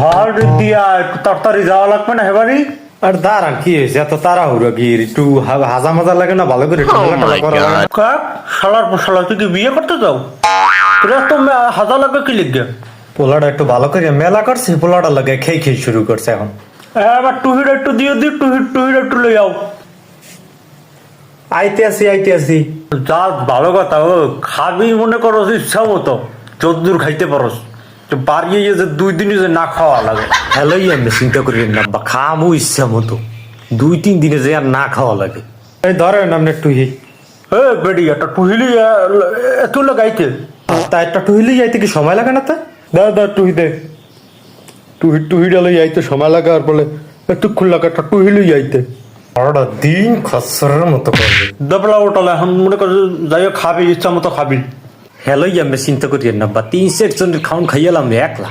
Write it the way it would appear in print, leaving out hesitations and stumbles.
হল দিয়া একটু তাড়াতাড়ি যাওয়া লাগবে না হেবারি। আর দাঁড়ান কি হয়েছে এত তাড়াহুড়ো কি একটু হাজা মাজা লাগে না ভালো করে একটু মেলা টেলা করা লাগে না? কাক শালার শালা তুই কি বিয়ে করতে যাও? তোরা তো হাজা লাগবে কি লিখবে? পোলাটা একটু ভালো করে মেলা করছে, পোলাটা লাগে খেয়ে খেয়ে শুরু করছে এখন। এবার টুহির একটু দিয়ে দি, টুহির একটু লই যাও। আইতে আসি। যা ভালো কথা, ও খাবি মনে করো ইচ্ছা মতো যদ্দূর খাইতে পারস, বাড়িয়ে যে 2 দিনই যে না খাওয়া লাগে। হ্যালোই আমি চিন্তা করি না বা খামো ইচ্ছা মতো 2-3 দিনে যে আর না খাওয়া লাগে। এই ধরেন আপনি একটু বেডি একটা টুহিলি এত লাগাইতে তা একটা টুহিলি যাইতে কি সময় লাগে না? তা দা টুহি দে, টুহি ডালে যাইতে সময় লাগে আর বলে একটু খুললাকে একটা টুহিলি যাইতে সারাটা দিন খসরের মতো করবে। দবলা ওটালে এখন মনে কর যাই হোক খাবি ইচ্ছা মতো খাবি। হ্যালোই আমি চিন্তা করি না বা 3-4 জনের খাওন খাইয়ালাম একলা।